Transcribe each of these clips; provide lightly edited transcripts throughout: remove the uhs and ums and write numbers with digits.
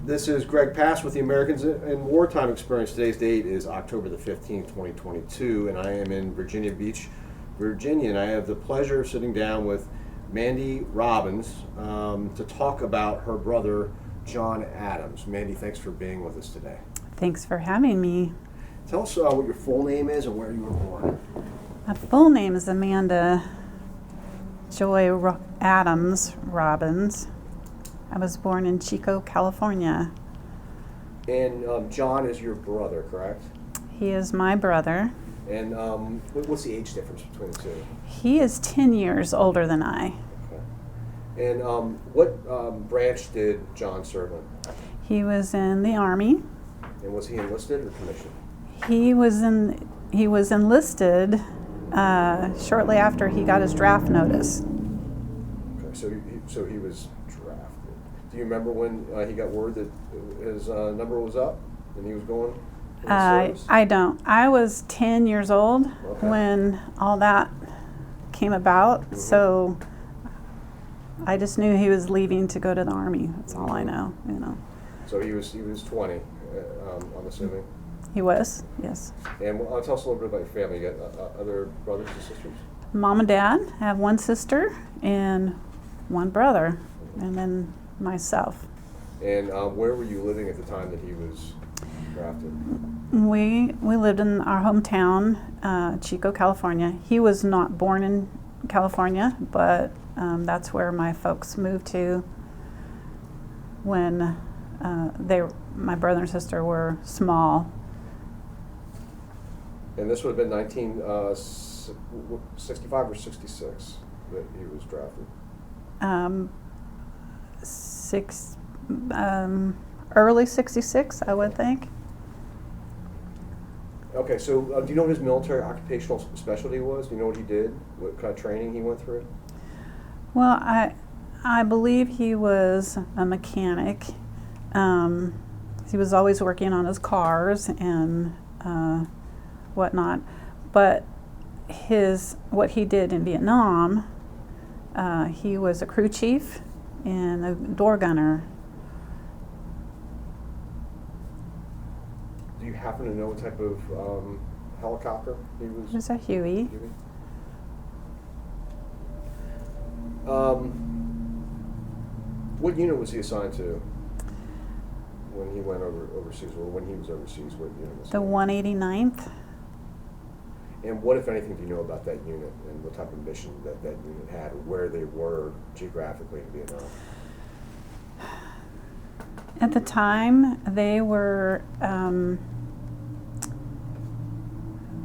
This is Greg Pass with the Americans in Wartime Experience. Today's date is October the 15th, 2022, and I am in Virginia Beach, Virginia, and I have the pleasure of sitting down with Mandy Robbins to talk about her brother, John Adams. Mandy, thanks for being with us today. Thanks for having me. Tell us what your full name is and where you were born. My full name is Amanda Joy Adams Robbins. I was born in Chico, California. And John is your brother, correct? He is my brother. And what's the age difference between the two? He is 10 years older than I. Okay. And what branch did John serve in? He was in the Army. And was he enlisted or commissioned? He was enlisted shortly after he got his draft notice. Okay, so he was drafted. Do you remember when he got word that his number was up and he was going? I don't. I was 10 years old when all that came about, so I just knew he was leaving to go to the Army. That's all I know. So he was 20, I'm assuming. He was, yes. And tell us a little bit about your family. You got other brothers and sisters? Mom and Dad. I have one sister and one brother, and then myself. And where were you living at the time that he was drafted? We lived in our hometown, Chico, California. He was not born in California, but that's where my folks moved to when my brother and sister were small. And this would have been 1965 or 66 that he was drafted? Early 66, I would think. Okay, so do you know what his military occupational specialty was? Do you know what he did? What kind of training he went through? Well, I believe he was a mechanic. He was always working on his cars and whatnot. But what he did in Vietnam, he was a crew chief and a door gunner. Do you happen to know what type of helicopter he was? It was a Huey. What unit was he assigned to when he went overseas, or when he was overseas? What unit was The 189th. And what, if anything, do you know about that unit and what type of mission that unit had, or where they were geographically in Vietnam? At the time, they were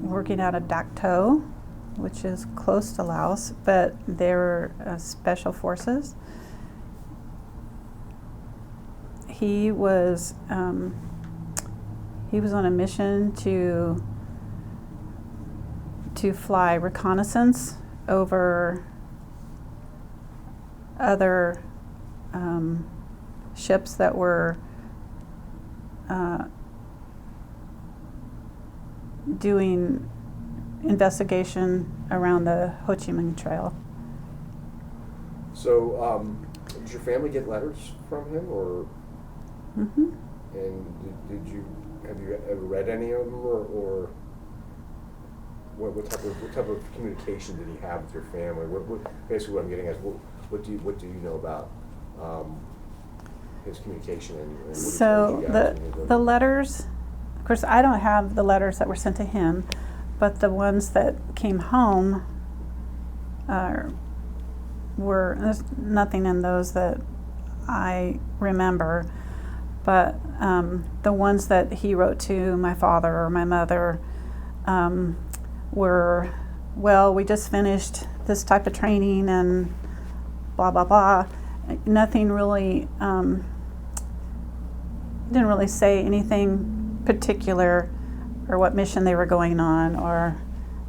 working out of Dak To, which is close to Laos, but they were special forces. He was on a mission to fly reconnaissance over other ships that were doing investigation around the Ho Chi Minh Trail. So, did your family get letters from him, or? Mm-hmm. And have you ever read any of them, or what type of communication did he have with your family? Basically, what I'm getting at is what do you know about his communication and what he told you guys? So the letters, of course, I don't have the letters that were sent to him, but the ones that came home there's nothing in those that I remember. But the ones that he wrote to my father or my mother were, well, we just finished this type of training and blah, blah, blah. Nothing really, didn't really say anything particular or what mission they were going on, or,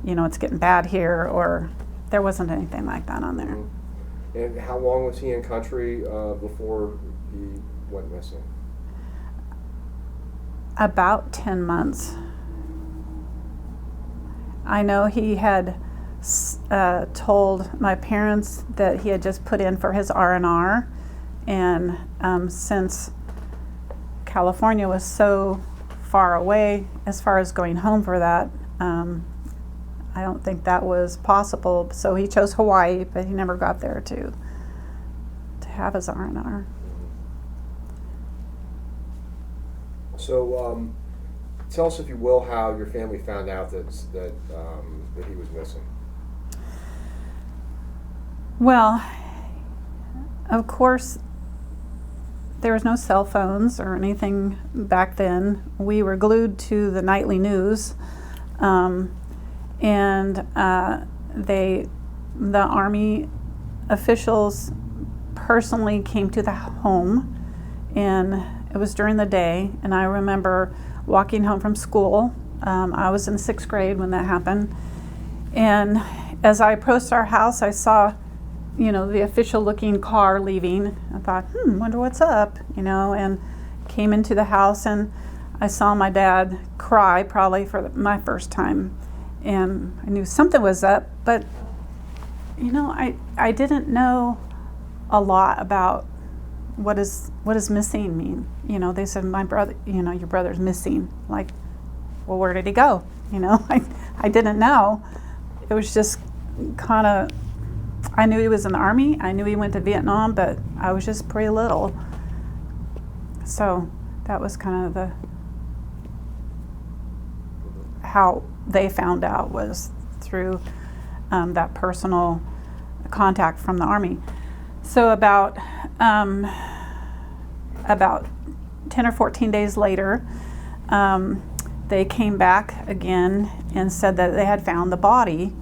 it's getting bad here, or there wasn't anything like that on there. Mm-hmm. And how long was he in country before he went missing? About 10 months. I know he had told my parents that he had just put in for his R&R, and since California was so far away as far as going home for that. I don't think that was possible. So he chose Hawaii, but he never got there to have his R&R. So, tell us, if you will, how your family found out that he was missing. Well, of course, there was no cell phones or anything back then. We were glued to the nightly news, and the Army officials personally came to the home, and it was during the day. And I remember walking home from school. I was in 6th grade when that happened, and as I approached our house, I saw, the official-looking car leaving. I thought, wonder what's up, and came into the house, and I saw my dad cry, probably for my first time, and I knew something was up, but, I didn't know a lot about what does missing mean. They said, my brother, your brother's missing. Like, well, where did he go? I didn't know. It was just kind of, I knew he was in the Army. I knew he went to Vietnam, but I was just pretty little. So that was kind of how they found out, was through that personal contact from the Army. So about 10 or 14 days later, they came back again and said that they had found the body,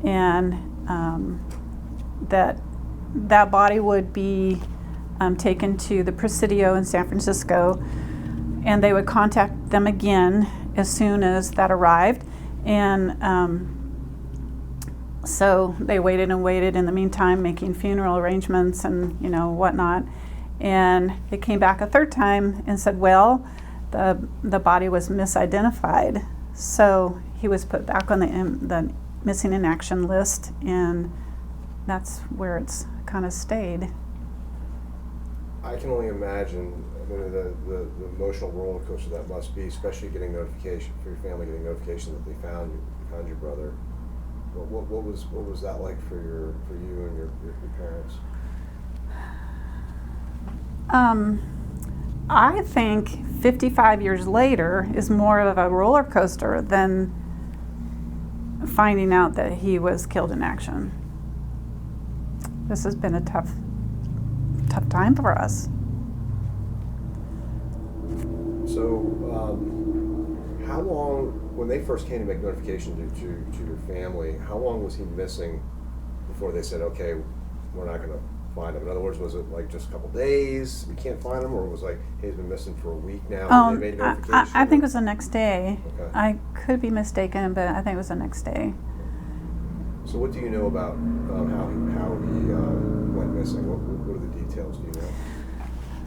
and that body would be taken to the Presidio in San Francisco, and they would contact them again as soon as that arrived. And so they waited and waited in the meantime, making funeral arrangements and whatnot. And they came back a third time and said, well, the body was misidentified. So he was put back on the missing in action list, and that's where it's kind of stayed. I can only imagine the emotional roller coaster that must be, especially getting notification for your family, getting notification that they found your brother. What was that like for you and your parents? I think 55 years later is more of a roller coaster than finding out that he was killed in action. This has been a tough time for us. So, how long, when they first came to make notification to your family, how long was he missing before they said, okay, we're not going to find him? In other words, was it like just a couple days, we can't find him, or was like, hey, he's been missing for a week now? They made notification? I think it was the next day. Okay. I could be mistaken, but I think it was the next day. So what do you know about how he went missing? What are the details? Do you know?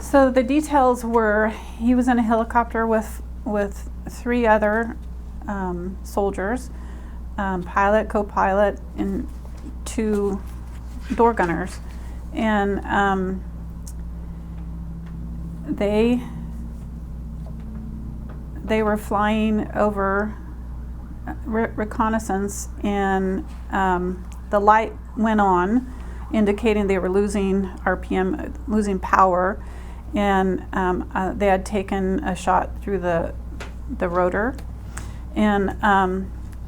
So the details were, he was in a helicopter with 3 other soldiers, pilot, co-pilot, and 2 door gunners, and they were flying over reconnaissance, and the light went on, indicating they were losing RPM, losing power, and they had taken a shot through the rotor, and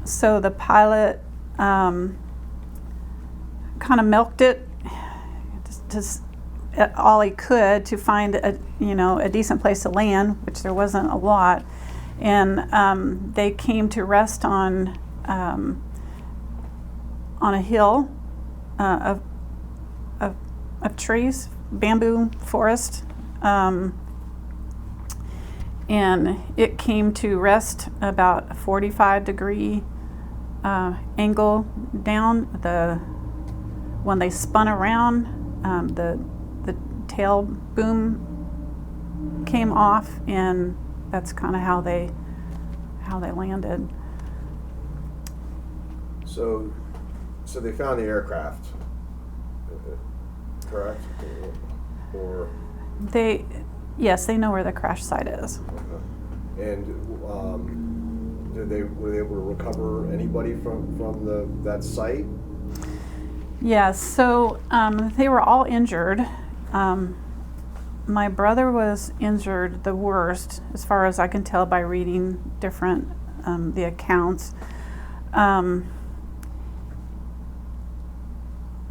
so the pilot kind of milked it just all he could to find a decent place to land, which there wasn't a lot, and they came to rest on a hill of trees, bamboo forest. And it came to rest about a 45-degree angle down. When they spun around, the tail boom came off, and that's kind of how they landed. So they found the aircraft, correct? Or Yes, they know where the crash site is. Okay. And were they able to recover anybody from that site? Yes, so they were all injured. My brother was injured the worst, as far as I can tell by reading different the accounts.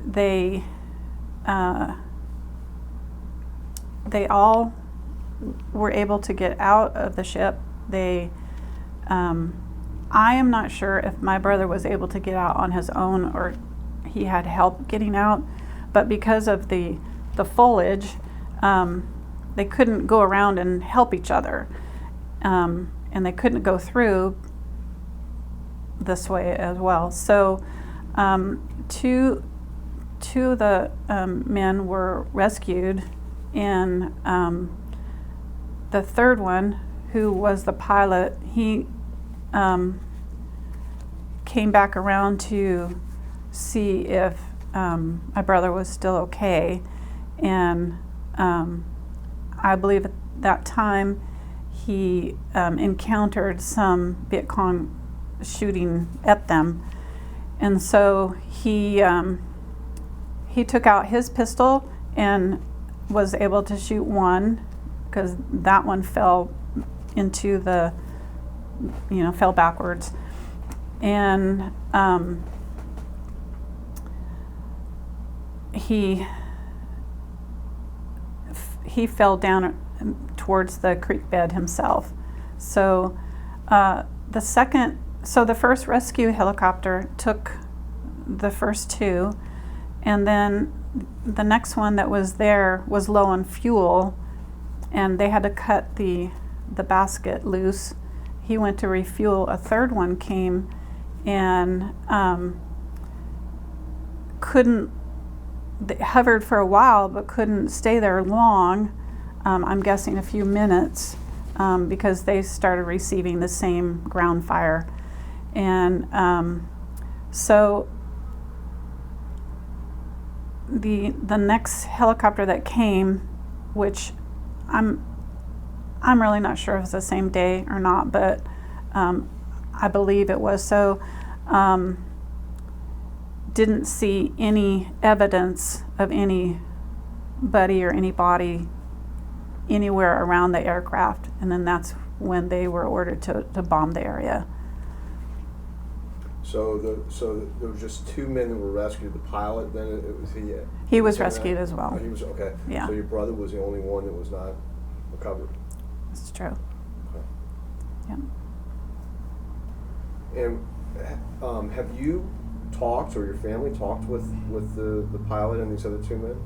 They all were able to get out of the ship. I am not sure if my brother was able to get out on his own or he had help getting out, but because of the foliage, they couldn't go around and help each other, and they couldn't go through this way as well. So two of the men were rescued, and the third one, who was the pilot, he came back around to see if my brother was still okay, and I believe at that time he encountered some Viet Cong shooting at them, and so he took out his pistol and was able to shoot one, because that one fell into the, fell backwards, and he fell down towards the creek bed himself. So the first rescue helicopter took the first two, and then the next one that was there was low on fuel, and they had to cut the basket loose. He went to refuel. A third one came and they hovered for a while but couldn't stay there long. I'm guessing a few minutes, because they started receiving the same ground fire. And so the next helicopter that came, which I'm really not sure if it's the same day or not, but I believe it was so, didn't see any evidence of anybody or any body anywhere around the aircraft, and then that's when they were ordered to bomb the area. So there were just two men that were rescued. The pilot, then it was he. He was rescued as well. Oh, he was okay. Yeah. So your brother was the only one that was not recovered. That's true. Okay. Yeah. And have you talked, or your family talked with the pilot and these other two men?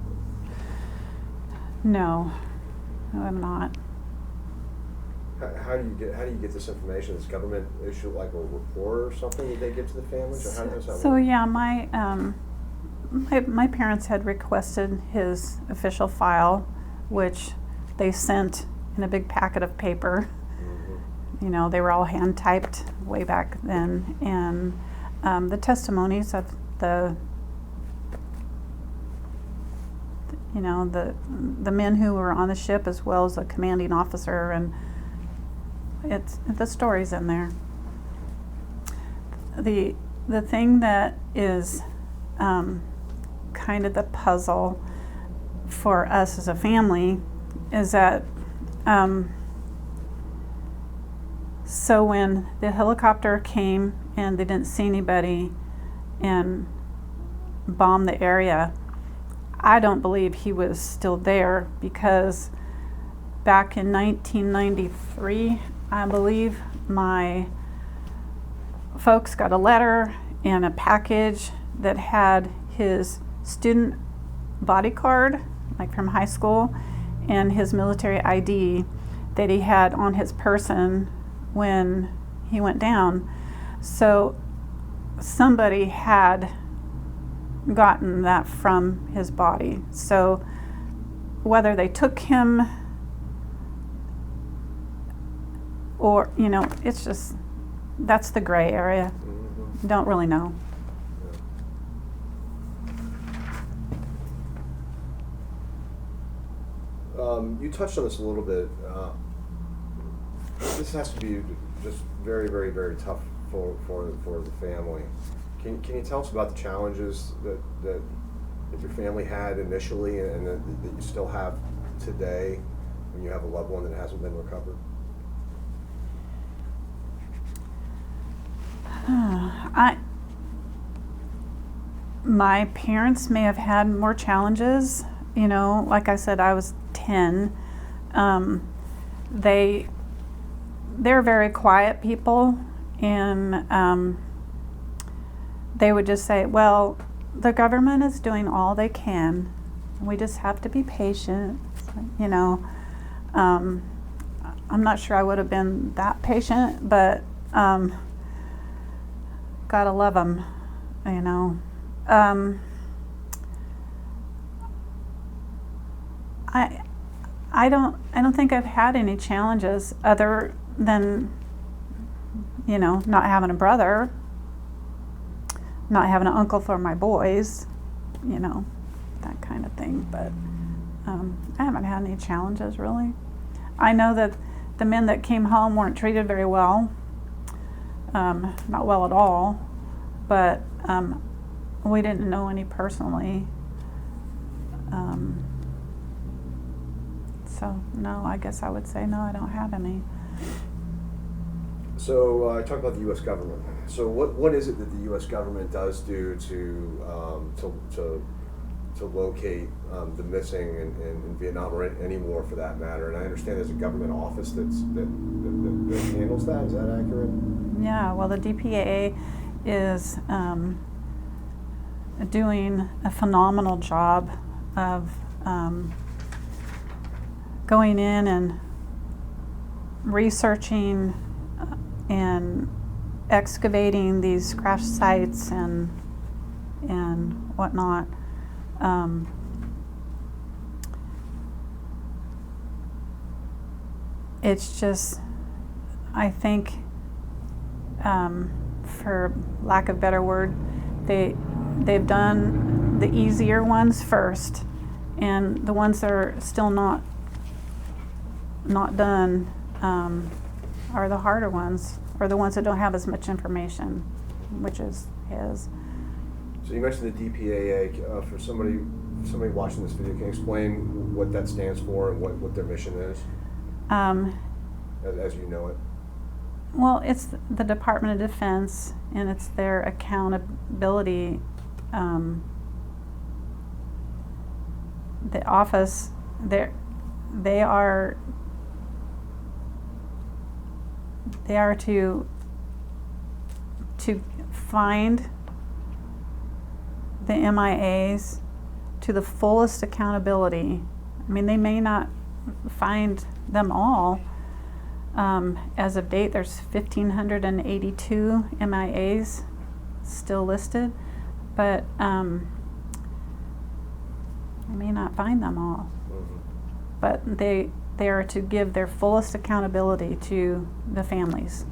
No, I'm not. How do you get this information? Does government issue like a report or something that they give to the families, or how does that work? So yeah, my parents had requested his official file, which they sent in a big packet of paper. Mm-hmm. They were all hand typed way back then, and the testimonies of the men who were on the ship, as well as the commanding officer, and the story's in there. The thing that is kind of the puzzle for us as a family is that so when the helicopter came and they didn't see anybody and bombed the area, I don't believe he was still there, because back in 1993, I believe, my folks got a letter and a package that had his student body card, like from high school, and his military ID that he had on his person when he went down. So somebody had gotten that from his body. So whether they took him or, it's just, that's the gray area. Mm-hmm. Don't really know. You touched on this a little bit. This has to be just very, very, very tough for the family. Can you tell us about the challenges that your family had initially and that you still have today when you have a loved one that hasn't been recovered? My parents may have had more challenges. You know, like I said, I was 10. They're very quiet people, and they would just say, well, the government is doing all they can. We just have to be patient, you know. I'm not sure I would have been that patient, but gotta love them, you know. I don't think I've had any challenges other than, you know, not having a brother, not having an uncle for my boys, you know, that kind of thing. But I haven't had any challenges really. I know that the men that came home weren't treated very well, not well at all, but we didn't know any personally. So no, I guess I would say no, I don't have any. So I talked about the U.S. government. So what is it that the U.S. government does do to locate the missing in Vietnam or any war for that matter? And I understand there's a government office that handles that. Is that accurate? Yeah. Well, the DPAA is doing a phenomenal job of going in and researching and excavating these crash sites and whatnot. It's just, I think, for lack of a better word, they've done the easier ones first, and the ones that are still not done are the harder ones, or the ones that don't have as much information, which is his. So you mentioned the DPAA. For somebody watching this video, can you explain what that stands for and what their mission is, as you know it? Well, it's the Department of Defense, and it's their accountability. The office, they are to find the MIAs to the fullest accountability. I mean, they may not find them all. As of date, there's 1,582 MIAs still listed, but I may not find them all. Mm-hmm. But they are to give their fullest accountability to the families.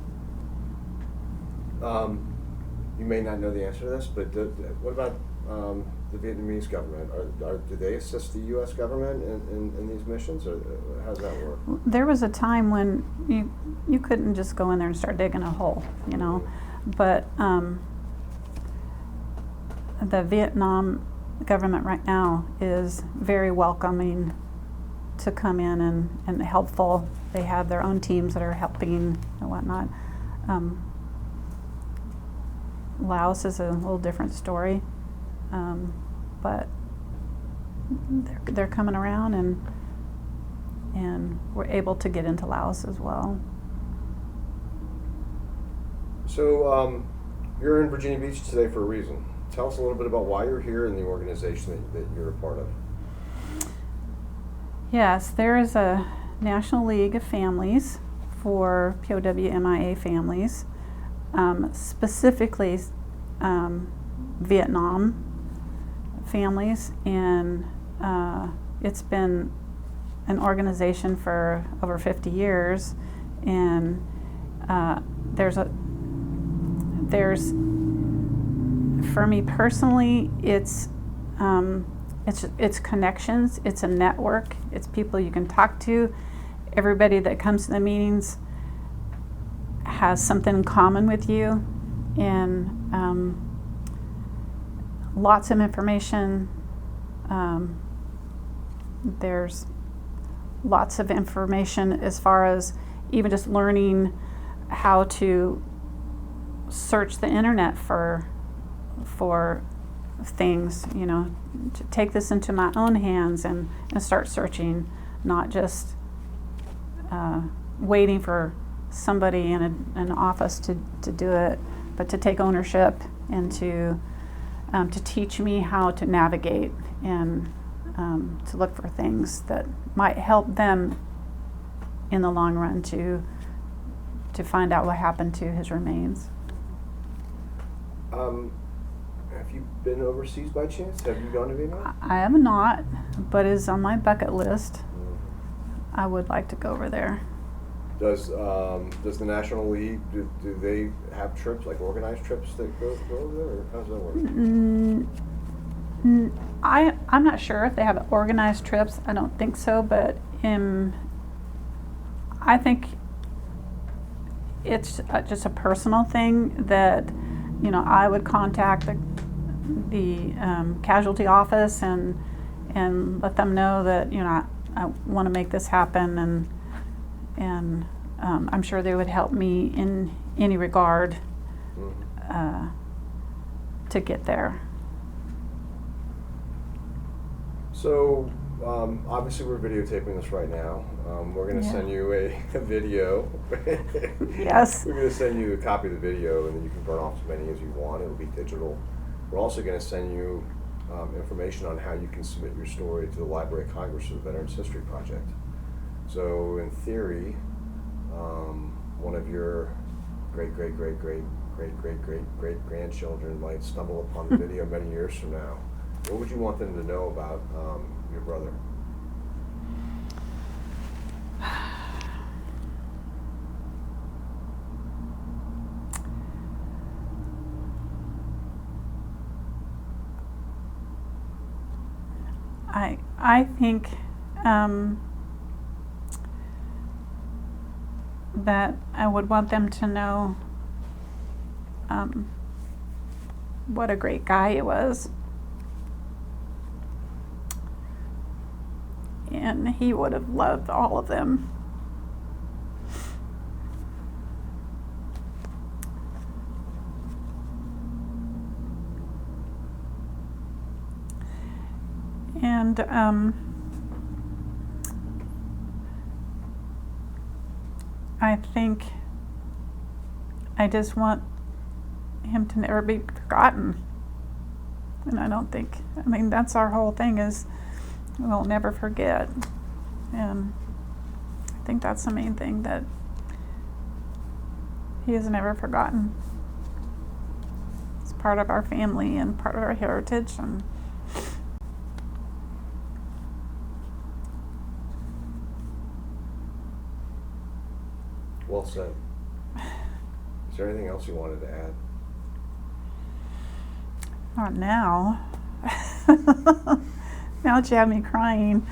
You may not know the answer to this, but what about the Vietnamese government? Do they assist the U.S. government in these missions, or how does that work? There was a time when you couldn't just go in there and start digging a hole, you know. But the Vietnam government right now is very welcoming to come in and helpful. They have their own teams that are helping and whatnot. Laos is a little different story, but they're coming around, and we're able to get into Laos as well. So you're in Virginia Beach today for a reason. Tell us a little bit about why you're here and the organization that you're a part of. Yes, there is a National League of Families for POW MIA families, specifically Vietnam families, and it's been an organization for over 50 years, and there's for me personally, it's it's connections, it's a network, it's people you can talk to. Everybody that comes to the meetings has something in common with you, and lots of information. There's lots of information as far as even just learning how to search the internet for things, to take this into my own hands and start searching, not just waiting for somebody in an office to do it, but to take ownership and to teach me how to navigate and to look for things that might help them in the long run to find out what happened to his remains. Have you been overseas by chance? Have you gone to Vietnam? I have not, but it's on my bucket list. I would like to go over there. Does the National League, do they have trips, like organized trips that go over there, or how does that work? I'm not sure if they have organized trips. I don't think so, but I think it's just a personal thing that, I would contact the casualty office and let them know that, I want to make this happen, and I'm sure they would help me in any regard to get there. So, obviously we're videotaping this right now. We're going to send you a video. Yes. We're going to send you a copy of the video, and then you can burn off as many as you want. It'll be digital. We're also going to send you information on how you can submit your story to the Library of Congress for the Veterans History Project. So, in theory, one of your great-great-great-great-great-great-grandchildren might stumble upon the video many years from now. What would you want them to know about your brother? I think that I would want them to know what a great guy he was. And he would have loved all of them. And I think I just want him to never be forgotten. And I mean, that's our whole thing, is we'll never forget. And I think that's the main thing, that he is never forgotten. It's part of our family and part of our heritage. And well said. Is there anything else you wanted to add? not now. Now that you have me crying.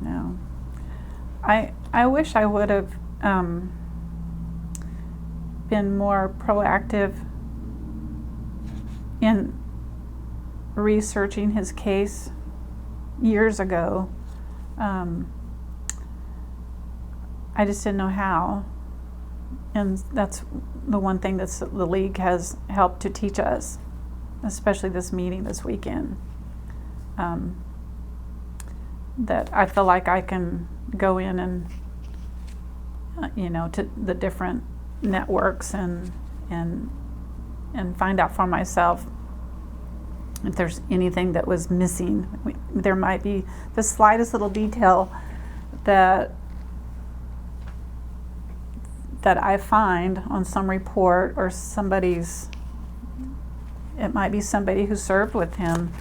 No. I wish I would have been more proactive in researching his case years ago. I just didn't know how. And that's the one thing that the league has helped to teach us, especially this meeting this weekend. That I feel like I can go in and, to the different networks and find out for myself if there's anything that was missing. There might be the slightest little detail that I find on some report or it might be somebody who served with him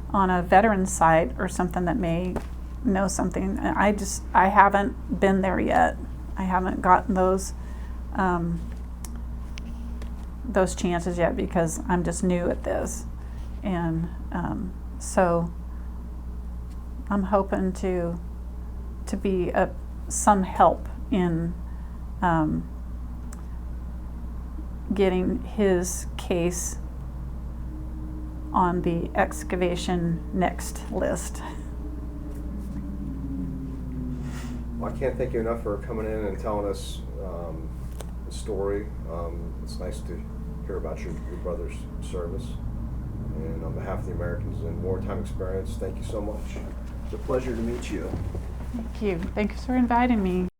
on a veteran site or something that may know something. I haven't been there yet. I haven't gotten those chances yet because I'm just new at this. and so I'm hoping to be some help in getting his case on the excavation next list. Well, I can't thank you enough for coming in and telling us the story. It's nice to hear about your brother's service. And on behalf of the Americans in Wartime Experience, thank you so much. It's a pleasure to meet you. Thank you. Thanks for inviting me.